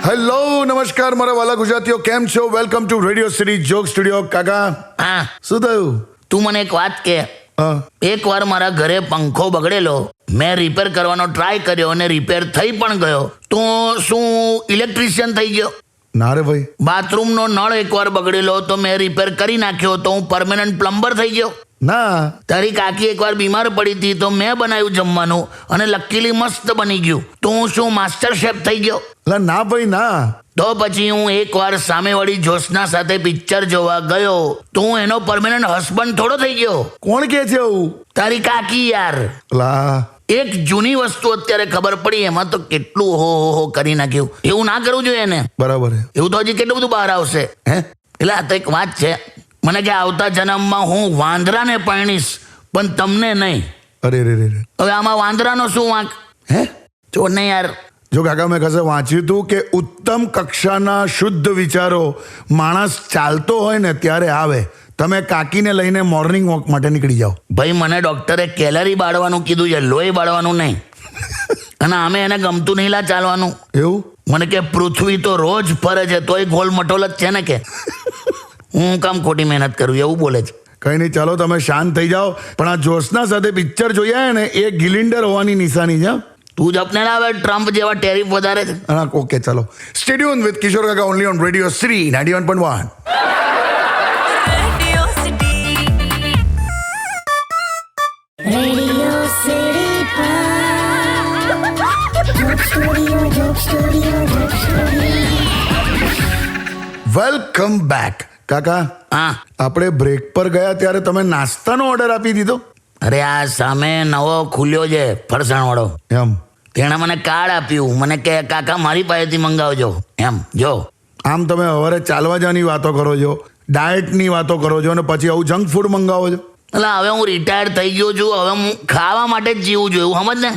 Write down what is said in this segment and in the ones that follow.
Hello નમસ્કાર મારા વાલા ગુજરાતીઓ, કેમ છો? Welcome to radio city joke studio. કાકા હા, શું થયું? તું મને એક વાત કે. હા, એકવાર મારા ઘરે પંખો બગડેલો, મેં રિપેર કરવાનો ટ્રાય કર્યો અને રિપેર થઈ પણ ગયો. તો શું ઇલેક્ટ્રિશિયન થઈ ગયો? ના રે ભાઈ. બાથરૂમનો નળ એકવાર બગડેલો તો મેં રિપેર કરી નાખ્યો, તો હું પરમેનન્ટ પ્લમ્બર થઈ ગયો? ના. તારી કાકી એકવાર બીમાર પડી હતી તો મેં બનાવ્યું જમવાનું અને લકીલી મસ્ત બની ગયું, તો હું શું માસ્ટર શેફ થઈ ગયો? લા ના ભાઈ ના. તો પછી હું એકવાર સામેવાળી જ્યોત્સના સાથે પિક્ચર જોવા ગયો તો હું એનો પરમેનન્ટ હસબન્ડ થોડો થઈ ગયો? કોણ કે છે આવું? તારી કાકી યાર. લા એક જૂની વસ્તુ અત્યારે ખબર પડી, એમાં તો કેટલું હો કરી નાખ્યું. એવું ના કરવું જોઈએ ને. બરાબર છે. એવું તો હજી કેટલું બધું બહાર આવશે. હે એટલે આ તો એક વાત છે, મને કે આવતા જન્મમાં હું વાંદરાને પરણીશ પણ તમને નહીં. અરે રે રે રે. હવે આમાં વાંદરાનો શું વાંક? હે જો ને યાર. જો કાકા, મેં કશે વાંચ્યું હતું કે ઉત્તમ કક્ષાના શુદ્ધ વિચારો માણસ ચાલતો હોય ને ત્યારે આવે. તમે કાકીને લઈને મોર્નિંગ વોક માટે નીકળી જાઓ. ભાઈ મને ડોક્ટરે કેલરી બાળવાનું કીધું છે, લોહી બાળવાનું નહીં. અને આમે એને ગમતું નહીં લા ચાલવાનું. એવું? મને કે પૃથ્વી તો રોજ ફરે છે તોય ગોલ મટોલ જ છે ને કે હું કામ ખોટી મહેનત કરું, એવું બોલે છે. કઈ નહીં, ચાલો તમે શાંત થઈ જાઓ. પણ આ જ્યોત્સના સાથે પિક્ચર જોયા ને એ ગિલિન્ડર હોવાની નિશાની છે. તું જ અપને લાવે ટ્રમ્પ જેવા ટેરિફ વધારે છે. હા ઓકે, ચાલો. સ્ટેડિયમ વિથ કિશોર કાકા only on radio Shri 91.1. Welcome back. કાકા, હા, આપણે બ્રેક પર ગયા ત્યારે તમે નાસ્તાનો ઓર્ડર આપી દીધો? અરે આ સામે નવો ખુલ્યો છે ફરસાણવાળો, એમ? તેણે મને કાર્ડ આપ્યું. મને કે કાકા મારી પાસેથી મંગાવજો એમ. જો આમ તમે સવારે ચાલવા જવાની વાતો કરો છો, ડાયટની વાતો કરો છો, અને પછી આવું જંક ફૂડ મંગાવો છો. એટલે હવે હું રિટાયર થઈ ગયો છું, હવે હું ખાવા માટે જ જીવું છું, એવું સમજ ને.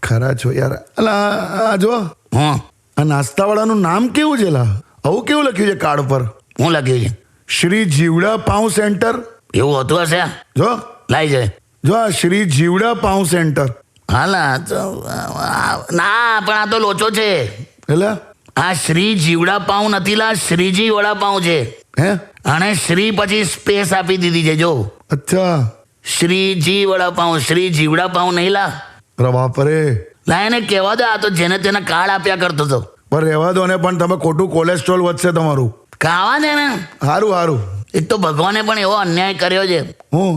ખરા છો યાર. અલા આ જો હું આ નાસ્તાવાળાનું નામ કેવું છે લા? આવું કેવું લખ્યું છે કાર્ડ પર? હું લખ્યું છે? શ્રી જીવડા પાઉં સેન્ટર. એવું હતું હશે? જો લાઈ જાય. જો આ શ્રી જીવડા પાઉં સેન્ટર. હાલા તો ના, પણ આ તો લોચો છે. એટલે આ શ્રી જીવડા પાઉં નથી લા, શ્રીજી વડાપાઉં છે. હે? અને શ્રી પછી સ્પેસ આપી દીધી છે. જો અચ્છા. શ્રીજી વડાપાઉં, શ્રી જીવડા પાઉં નહીં લા. અરે બાપરે. લા એને કહેવા દે, આ તો જેને તેને કાર્ડ આપ્યા કરતો હતો. પણ રહેવા દો ને, પણ તમે ખોટું કોલેસ્ટ્રોલ વધશે તમારું. ખાવા દે ને. સારું સારું. એક તો ભગવાને પણ એવો અન્યાય કર્યો છે. હું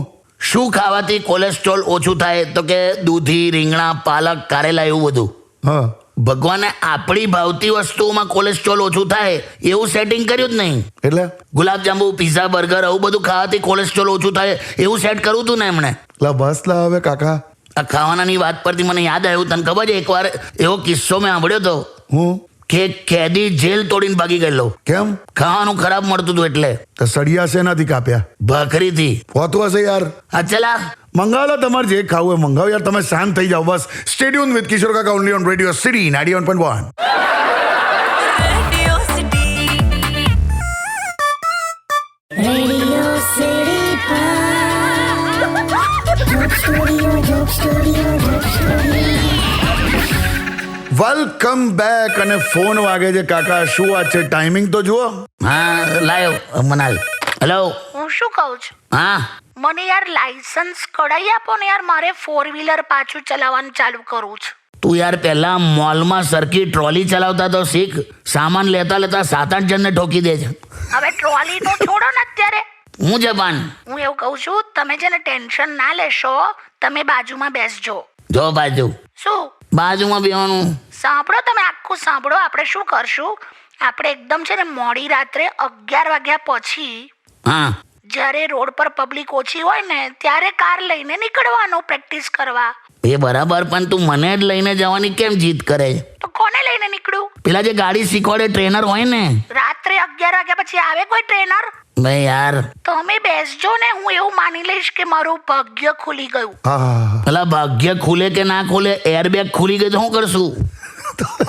શું ખાવાથી કોલેસ્ટ્રોલ ઓછું થાય? તો કે દૂધી, રીંગણા, પાલક, કારેલા, એવું બધું. હા. ભગવાને આપણી ભાવતી વસ્તુઓમાં કોલેસ્ટ્રોલ ઓછું થાય એવું સેટિંગ કર્યું જ નહીં. એટલે ગુલાબજાંબુ, પીઝા, બર્ગર આવું બધું ખાવાથી કોલેસ્ટ્રોલ ઓછું થાય એવું સેટ કરવું હતું ને એમણે. લા બસ લા હવે કાકા. આ ખાવાનાની વાત પરથી મને યાદ આવ્યું, તને ખબર છે એકવાર એવો કિસ્સો મેં સાંભળ્યો હતો હું કે કેદી જેલ તોડીને ભાગી ગયેલો. કેમ? ખાવાનું ખરાબ મળતું હતું એટલે. તો સળિયા શેનાથી કાપ્યા? ભાખરીથી. હોતું હશે યાર. હા ચલા, મંગાવો લો, તમારે જે ખાવું હોય મંગાવો યાર. તમે શાંત થઈ જાઓ બસ. સ્ટેડિયમ વિથ કિશોર કાકા only on radio city 91.1. Welcome back. અને ફોન વાગે છે કાકા. શું વાત છે? ટાઈમિંગ તો જુઓ. હા લાયો મનાલ. હેલો. હું શું કહું છું, હા, મને યાર લાયસન્સ કઢાઈ આપો ને યાર, મારે 4 વ્હીલર પાછું ચલાવવાનું ચાલુ કરવું છે. તું યાર પહેલા મોલમાં સરખી ટ્રોલી ચલાવતા તો શીખ. સામાન લેતા લેતા 7-8 જણને ઠોકી દે છે. હવે ટ્રોલી તો છોડો ને અત્યારે. હું જપાન. હું એવું કહું છું, તમે છે ને ટેન્શન ના લેશો, તમે બાજુમાં બેસજો. જો બાજુ શું? બાજુમાં બેવાનું. સાંભળો, તમે આખું સાંભળો. આપણે શું કરશું, આપણે એકદમ છે ને મોડી રાત્રે 11 વાગ્યા પછી, હા, જ્યારે રોડ પર પબ્લિક ઓછી હોય ને ત્યારે કાર લઈને નીકળવાનું પ્રેક્ટિસ કરવા. એ બરાબર, પણ તું મને જ લઈને જવાની કેમ જીદ કરે? તો કોને લઈને નીકળું? પેલા જે ગાડી શીખવાડે ટ્રેનર હોય ને. રાત્રે 11 વાગ્યા પછી આવે કોઈ ટ્રેનર? ભાઈ યાર, તમે બેસજો ને, હું એવું માની લઈશ કે મારું ભાગ્ય ખુલી ગયું. હા. પેલા ભાગ્ય ખુલે કે ના ખુલે, એરબેગ ખુલી ગઈ તો શું કરશું?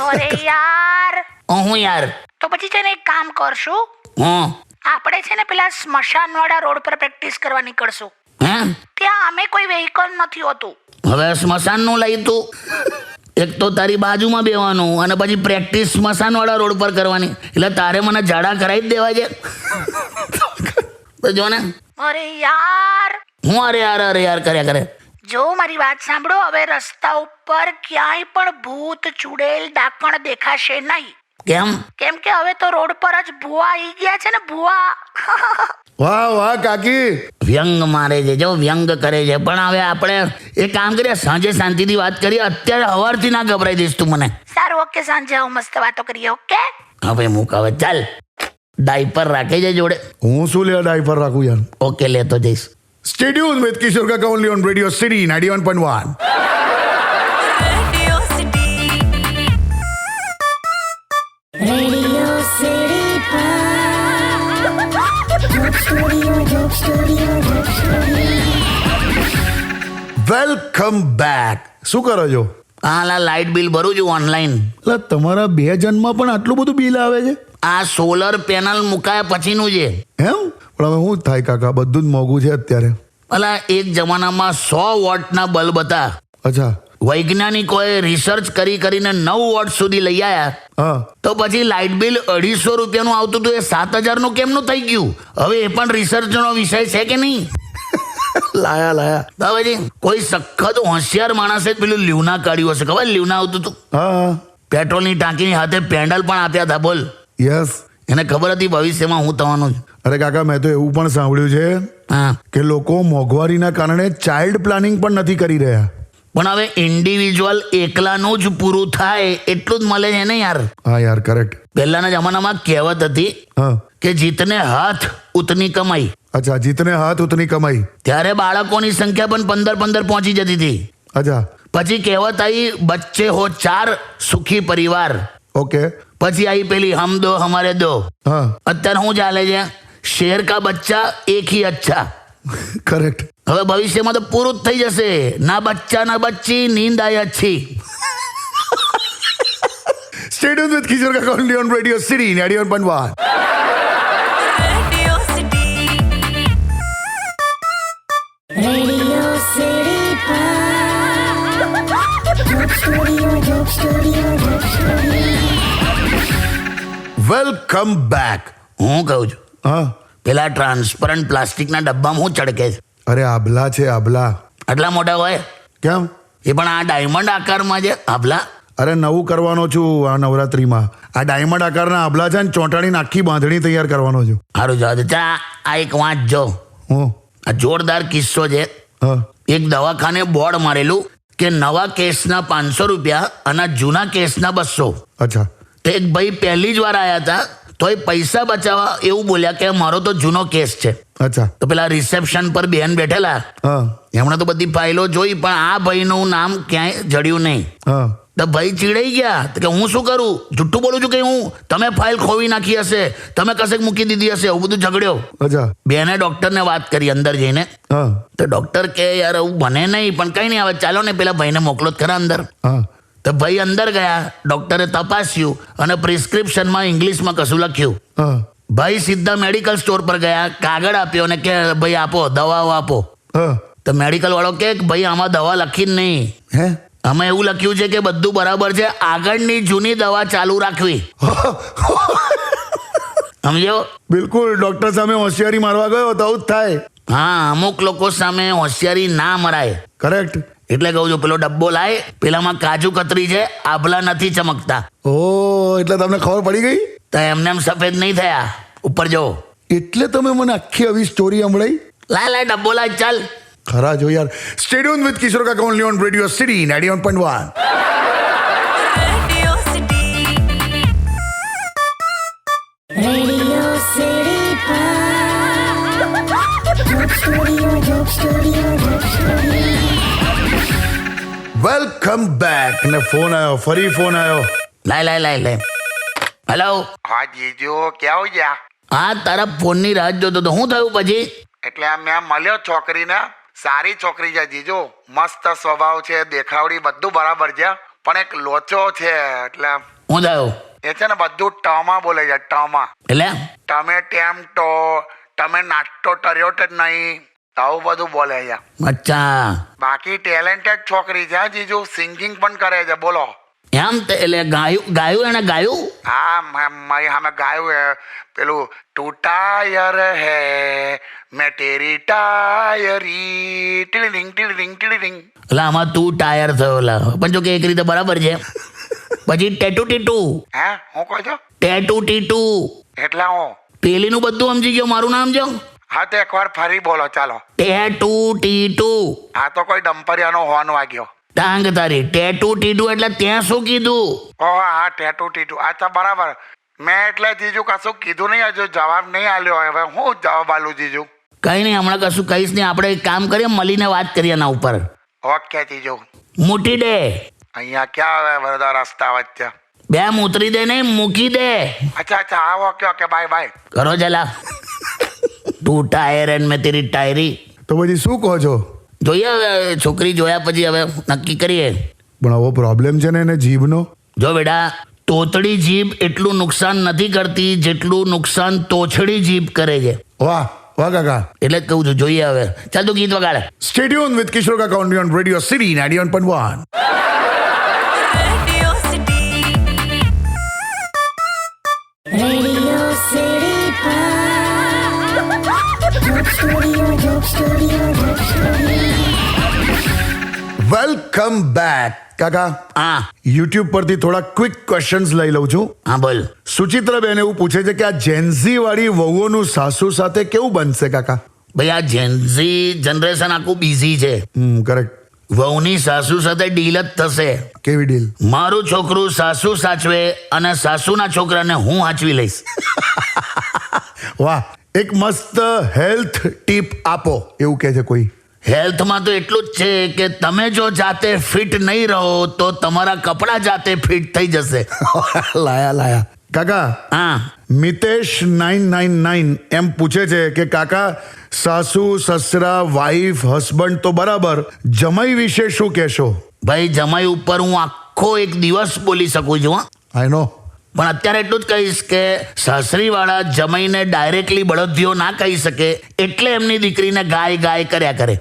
અરે યાર. હું યાર. તો પછી છે ને એક કામ કરશું, હું આપણે છે ને પેલા સ્મશાનવાળા રોડ પર પ્રેક્ટિસ કરવા નીકળશું. હે? ત્યાં અમે કોઈ વેહિકલ નથી હોતું. હવે સ્મશાન નું લઈ તું. એક તો તારી બાજુમાં બેવાનું અને પછી પ્રેક્ટિસ સ્મશાનવાળા રોડ પર કરવાની, એટલે તારે મને ઝાડા કરાવી જ દેવા છે. તો જો ને અરે યાર, હું અરે યાર કર્યા કરે. જો મારી વાત સાંભળો, હવે રસ્તા ઉપર ક્યાંય પણ ભૂત ચુડેલ ડાકણ દેખાશે નહીં. કેમ કે હવે તો રોડ પર જ ભૂવા આવી ગયા છે ને, ભૂવા. વાહ વાહ કાકી, વ્યંગ મારે છે, જો વ્યંગ કરે છે. પણ હવે આપણે એક કામ કરીએ, સાંજે શાંતિથી વાત કરીએ. અત્યારે હવારથી ના ગભરાઈ દઈશ તું મને. સારું, ઓકે, સાંજે આવું, મસ્ત વાતો કરીએ. ઓકે, હવે મૂક, હવે ચાલ. ડાયપર રાખે છે જોડે? હું શું લે ડાયપર રાખું યાર. ઓકે, લેતો જઈશ. Stay tuned with Kishore Kaka only on Radio City 91.1. Radio City. Radio City. Welcome back. શું કરો છો? હા, લાઇટ બિલ ભરું છું ઓનલાઈન. એટલે તમારા 2 જન્મમાં પણ આટલું બધું બિલ આવે છે? આ સોલર પેનલ મુકાયા પછીનું છે. એમ? પણ હવે શું થાય કાકા, બધું જ મોંઘું છે અત્યારે. અલા, એક જમાનામાં 100 વોટના બલ્બ હતા. અચ્છા. વૈજ્ઞાનિકોએ રિસર્ચ કરીને 9 વોટ સુધી લઈ આવ્યા. હા. તો પછી લાઇટ બિલ 250 રૂપિયાનું આવતું હતું, એ 7000 કેમનું થઈ ગયું? હવે એ પણ રિસર્ચનો વિષય છે કે નહીં? લાયા. તો પછી કોઈ સખત હોશિયાર માણસે જ પેલું લીવના કાઢ્યું હશે. ખબર લીવના આવતું હતું? હા. પેટ્રોલની ટાંકીની હાથે પેન્ડલ પણ આપ્યા હતા. બોલ, યસ. એને ખબર હતી ભવિષ્યમાં હું થવાનું છે. અરે કાકા, મેં તો એવું પણ સાંભળ્યું છે હા, કે લોકો મોંઘવારીના કારણે ચાઇલ્ડ પ્લાનિંગ પણ નથી કરી રહ્યા. પણ હવે ઇન્ડિવિજ્યુઅલ એકલાનું જ પૂરું થાય એટલું જ મળે છે ને યાર. હા યાર, કરેક્ટ. પહેલાના જમાનામાં કહેવત હતી હા. કે જીતને હાથ ઉતની કમાઈ. અચ્છા, જીતને હાથ ઉતની કમાઈ. ત્યારે બાળકોની સંખ્યા પણ 15 પહોંચી જતી હતી. અચ્છા. પછી કહેવત આવી, બચ્ચે હો 4 સુખી પરિવાર. ઓકે. પછી આવી પેલી હમ દો હમારે દો. હા. અત્યારે શું ચાલે છે? શેર કા બચ્ચા એક ही अच्छा. કરેક્ટ. હવે ભવિષ્યમાં તો પૂરું જ થઈ જશે. ના બચ્ચા ના બચ્ચી, નીંદ આઈ અચ્છી. Stay tuned with Kishore Kaka only on Radio City 91.1. Radio City. Radio City. Welcome back. હું કહું છું, હા. પેલા ટ્રાન્સપરન્ટ પ્લાસ્ટિકના ડબ્બામાં હું ચડકે છે? અરે આભલા છે, આભલા. આટલા મોટા હોય? કેમ? એ પણ આ ડાયમંડ આકારમાં છે આભલા. અરે નવું કરવાનો છું આ નવરાત્રીમાં. આ ડાયમંડ આકારના આભલા છે ને ચોંટાડીને આખી બાંધણી તૈયાર કરવાનો છું. સારું, જવા દે. આ એક વાંચજો. હું. આ જોરદાર કિસ્સો છે. હા. એક દવાખાને બોર્ડ મારેલું કે નવા કેસના 500 રૂપિયા અને જૂના કેસના 200. અચ્છા. તો એક ભાઈ પહેલી જ વાર આવ્યા હતા, તો એ પૈસા બચાવવા એવું બોલ્યા કે મારો તો જૂનો કેસ છે. અચ્છા. તો પેલા રિસેપ્શન પર બેન બેઠેલા, હા. એમણે તો બધી ફાઇલો જોઈ, પણ આ ભાઈનું નામ ક્યાંય જડ્યું નહીં. હા. તો ભાઈ ચીડાઈ ગયા કે હું શું કરું, જુઠ્ઠું બોલું છું કે હું, તમે ફાઇલ ખોવી નાખી હશે, તમે કશેક મૂકી દીધી હશે, એવું બધું ઝઘડ્યો. અચ્છા. બેને ડોક્ટરને વાત કરી અંદર જઈને. હા. તો ડોક્ટર કે યાર એવું બને નહીં, પણ કઈ નહીં, હવે ચાલો ને પેલા ભાઈને મોકલો જ ખરા અંદર. હા. તો ભાઈ અંદર ગયા, ડોક્ટરે તપાસ્યું અને પ્રિસ્ક્રિપ્શનમાં ઇંગ્લિશમાં કશું લખ્યું. હા. ભાઈ સીધા મેડિકલ સ્ટોર પર ગયા, કાગળ આપ્યો અને કે ભાઈ આપો, દવાઓ આપો. હા. તો મેડિકલ વાળો કે ભાઈ આમાં દવા લખી જ નહીં, હે? આમાં એવું લખ્યું છે કે બધું બરાબર છે, આગળની જૂની દવા ચાલુ રાખવી. સમજો? બિલકુલ. ડોક્ટર સામે હોશિયારી મારવા ગયો તો આવું જ થાય. હા, અમુક લોકો સામે હોશિયારી ના મરાય. કરેક્ટ. એટલે કહું છું, પેલો ડબ્બો લાય, પેલામાં કાજુ કતરી છે, આભલા નથી ચમકતા. ઓ, એટલે તમને ખબર પડી ગઈ? તો એમને એમ સફેદ નહીં થયા. ઉપર જો. એટલે તમે મને આખી આવી સ્ટોરી સંભળાઈ? લાય ડબ્બો લાય, ચાલ. ખરા જો યાર. Stay tuned with Kishore Kaka only on Radio City 91.1. Radio City. Radio City. Welcome back. ને ફોન આવ્યો, ફરી ફોન આવ્યો. લાય. હેલો. હા જીજુ, ક્યાં હો ગયા? હા, તારા ફોનની રાહ જોતો તો. શું થયું પછી? એટલે આ મેં મળ્યો છોકરીને, સારી છોકરી છે જીજુ, મસ્ત સ્વભાવ છે, દેખાવડી બધું બરાબર છે, પણ એક લોચો છે. એટલે શું થયું? એ છે ને બધું ટમાં બોલે છે, ટમાં. એટલે તમે ટેમ ટો, તમે નાસ્તો ટર્યો જ નહીં, આવું બધું બોલે છે. અચ્છા બાકી ટેલેન્ટેડ છોકરી છે હા જીજુ, સિંગિંગ પણ કરે છે. બોલો. એમ એટલે ગાયું એને ગાયું. હા મારી સામે ગાયું હે પેલું તું ટાયર હે મેં તેરી ટાયરી ટીલિંગ ટીલિંગ ટીલિંગ. એટલે આમાં તું ટાયર થયો લા, પણ જો કે એક રીતે બરાબર છે. પછી ટેટુ ટીટુ, હે હું કહો છો? ટેટુ ટીટુ એટલે હું પેલીનું બધું સમજી ગયો, મારું નામ જો હા તો એકવાર ફરી બોલો ચાલો. ટેટુ ટીટુ. આ તો કોઈ ડમ્પરિયાનો હોર્ન વાગ્યો. ટાંગ તારી, ટેટુ ટીટુ એટલે ત્યાં શું કીધું? ઓહ હા ટેટુ ટીટુ. અચ્છા બરાબર. મેં એટલે જીજુ કશું કીધું નહીં, હજુ જવાબ નહીં આલ્યો. હવે હું જવાબ આલું જીજુ? કઈ નહીં, હમણાં કશું કહીશ નહીં. આપણે એક કામ કરીએ, મળીને વાત કરીએ એના ઉપર. ઓકે જીજુ. મૂટી દે. અહીંયા ક્યાં આવે બધા રસ્તા વચ્ચે? બે મૂતરી દે નહીં, મૂકી દે. અચ્છા અચ્છા હા ઓકે ઓકે બાય બાય. કરો જલા. તું ટાયર એન્ડ મેં તેરી ટાયરી. તો પછી શું કહો છો? જોઈએ હવે, છોકરી જોયા પછી હવે નક્કી કરીએ. પણ આવો પ્રોબ્લેમ છે ને એને જીભનો. જો બેટા, તોતડી જીભ એટલું નુકસાન નથી કરતી જેટલું નુકસાન તોછડી જીભ કરે છે. વાહ વાહ કાકા. એટલે જ કહું છું, જોઈએ હવે. ચાલ તું ગીત વગાડ. Stay tuned with Kishore Kaka only on Radio City 91.1. Radio City. Radio City. Joke Studio. Welcome back કાકા. હા યુટ્યુબ પરથી થોડા ક્વિક ક્વેશ્ચન્સ લઈ લઉં છું. હા બોલ. સુચિત્રાબેન એવું પૂછે છે કે આ જેન્ઝી વાળી વહુઓનું સાસુ સાથે કેવું બનશે કાકા? ભાઈ, આ જેન્ઝી જનરેશન આખું બિઝી છે. કરેક્ટ. વહુની સાસુ સાથે ડીલ જ થશે. કેવી ડીલ? મારું છોકરું સાસુ સાચવે અને સાસુના છોકરાને હું સાચવી લઈશ. વાહ. એક મસ્ત હેલ્થ ટીપ આપો એવું કહે છે કોઈ. હેલ્થમાં તો એટલું જ છે કે તમે જો જાતે ફિટ નહીં રહો તો તમારા કપડાં જાતે ફિટ થઈ જશે. લાયા કાકા. હા મિતેશ 999 એમ પૂછે છે કે કાકા સાસુ સસરા વાઈફ હસબન્ડ તો બરાબર, જમાઈ વિશે શું કહેશો? ભાઈ, જમાઈ ઉપર હું આખો એક દિવસ બોલી શકું છું. આઈ નો. પણ અત્યારે એટલું જ કહીશ કે સાસરીવાળા જમાઈને ડાયરેક્ટલી બળદિયો ના કહી શકે, એટલે એમની દીકરીને ગાય ગાય કર્યા કરે.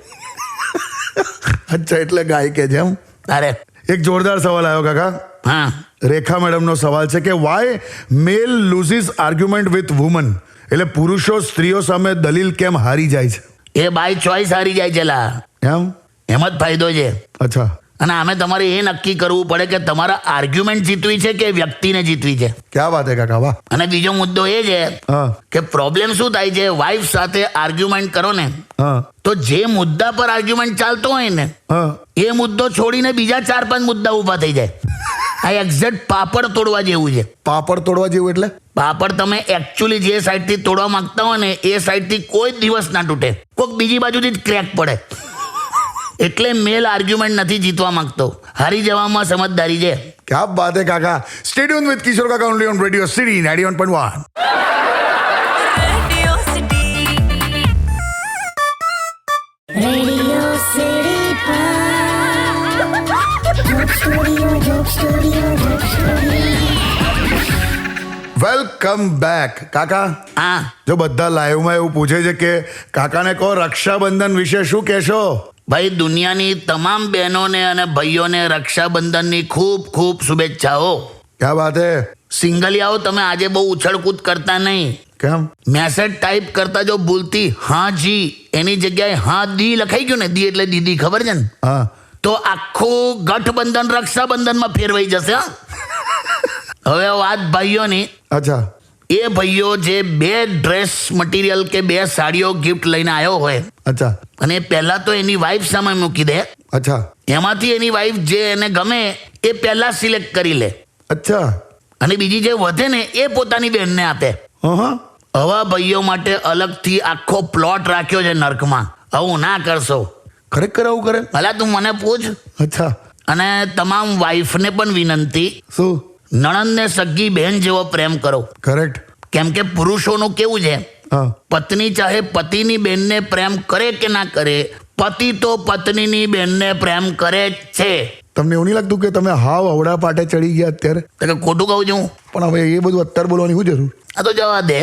અચ્છા, એટલે ગાય કે જેમ. અરે એક જોરદાર સવાલ આવ્યો કાકા. હા, રેખા મેડમનો સવાલ છે કે why male loses argument with woman, એટલે પુરુષો સ્ત્રીઓ સામે દલીલ કેમ હારી જાય છે? એ બાય ચોઈસ હારી જાય છે લા. એમ એમ જ ફાયદો છે. અચ્છા. અને આમે તમારે એ નક્કી કરવું પડે કે તમારા આર્ગ્યુમેન્ટ જીતવી છે કે વ્યક્તિને જીતવી છે. ક્યાં વાત હે કાકા, વાહ. અને બીજો મુદ્દો એ છે હા કે પ્રોબ્લેમ શું થાય છે, વાઈફ સાથે આર્ગ્યુમેન્ટ કરો ને હા તો જે મુદ્દા પર આર્ગ્યુમેન્ટ ચાલતો હોય ને હા. એ મુદ્દો છોડીને બીજા 4-5 મુદ્દા ઊભા થઈ જાય. આ એક્ઝેક્ટ પાપડ તોડવા જેવું છે. પાપડ તોડવા જેવું એટલે? પાપડ તમે એકચ્યુઅલી જે સાઈડથી તોડવા માંગતા હોય ને એ સાઈડથી કોઈ દિવસ ના તૂટે, કોઈક બીજી બાજુથી જ ક્રેક પડે. એટલે મેલ આર્ગ્યુમેન્ટ નથી જીતવા માંગતો, હારી જવામાં સમજદારી છે. ક્યાં બાત હે કાકા. સ્ટે ટ્યુન વિથ કિશોર કાકા only on radio city 91.1. Radio City. Radio City. Joke Studio. Welcome back કાકા. હા જો બધા લાઈવમાં એવું પૂછે છે કે કાકાને કહો રક્ષાબંધન વિશે શું કહેશો? ભાઈ, દુનિયાની તમામ બહેનોને અને ભાઈઓને રક્ષાબંધનની ખૂબ ખૂબ શુભેચ્છાઓ. ક્યાં બાત હે. સિંગલિયાઓ, તમે આજે બહુ ઉછળકૂદ કરતા નહીં. કેમ? મેસેજ ટાઈપ કરતા જો ભૂલથી હા જી એની જગ્યાએ હા દી લખાઈ ગયું ને, દી એટલે દીદી, ખબર છે ને, હા. તો આખું ગઠબંધન રક્ષાબંધનમાં ફેરવાઈ જશે. હા હવે વાત ભાઈઓની. અચ્છા. એ ભાઈઓ જે 2 ડ્રેસ મટીરિયલ કે 2 સાડીઓ ગિફ્ટ લઈને આવ્યો હોય અચ્છા. અને પહેલા તો એની વાઈફ સામે મૂકી દે, અચ્છા. એમાંથી એની વાઈફ જે એને ગમે એ પહેલા સિલેક્ટ કરી લે, અચ્છા. અને બીજી જે વધે ને એ પોતાની બહેનને આપે. હા. આવા ભાઈઓ માટે અલગથી આખો પ્લોટ રાખ્યો છે નર્કમાં. આવું ના કરશો. ખરેખર આવું કરે? ભલા તું મને પૂછ. અચ્છા. અને તમામ વાઈફને પણ વિનંતી, શું? નણંદને સગી બહેન જેવો પ્રેમ કરો. કરેક્ટ. કેમ કે પુરુષોનું કેવું છે, હા. પત્ની ચાહે પતિની બહેનને પ્રેમ કરે કે ના કરે, પતિ તો પત્નીની બહેનને પ્રેમ કરે જ છે. તમને એવું નહીં લાગતું કે તમે હાવ અવડા પાટે ચડી ગયા અત્યારે? તો કે ખોટું કહું છું? પણ હવે એ બધું અત્યારે બોલવાની શું જરૂર? આ તો જવા દે.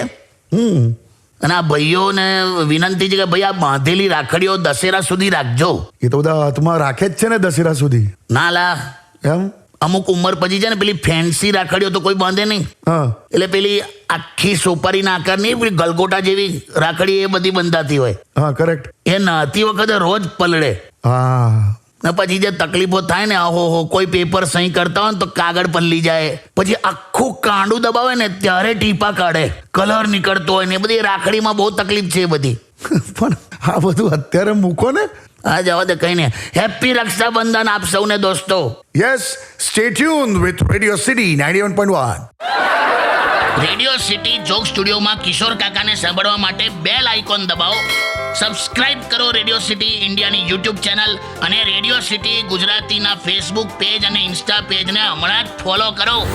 અને આ ભાઈઓને વિનંતી છે કે ભાઈ આ બાંધેલી રાખડીઓ દશેરા સુધી રાખજો. એ તો બધા હાથમાં રાખે જ છે ને દશેરા સુધી. ના લા, એમ? અમુક ઉંમર પછી છે ને પેલી ફેન્સી રાખડીઓ તો કોઈ બાંધે નહીં. હા. એટલે પેલી આખી સોપારીના આકારની પેલી ગલગોટા જેવી રાખડી એ બધી બંધાતી હોય. હા, કરેક્ટ. એ નહાતી વખતે રોજ પલળે. હા. ને પછી જે તકલીફો થાય ને, ઓહો, કોઈ પેપર સહી કરતા હોય ને તો કાગળ પલળી જાય, પછી આખું કાંડું દબાવે ને ત્યારે ટીપા કાઢે, કલર નીકળતો હોય ને, એ બધી રાખડીમાં બહુ તકલીફ છે એ બધી. પણ આ બધું અત્યારે મૂકો ને. હા, જવા દે, કઈ નહીં. હેપી રક્ષાબંધન આપ સૌને દોસ્તો. Yes, stay tuned with radio city 91.1. Radio city joke સ્ટુડિયોમાં કિશોર કાકાને સાંભળવા માટે બેલ આઇકોન દબાવો. સબસ્ક્રાઇબ કરો રેડિયો સિટી ઇન્ડિયાની યુટ્યુબ ચેનલ અને રેડિયો સિટી ગુજરાતીના ફેસબુક પેજ અને ઇન્સ્ટા પેજને હમણાં જ ફોલો કરો.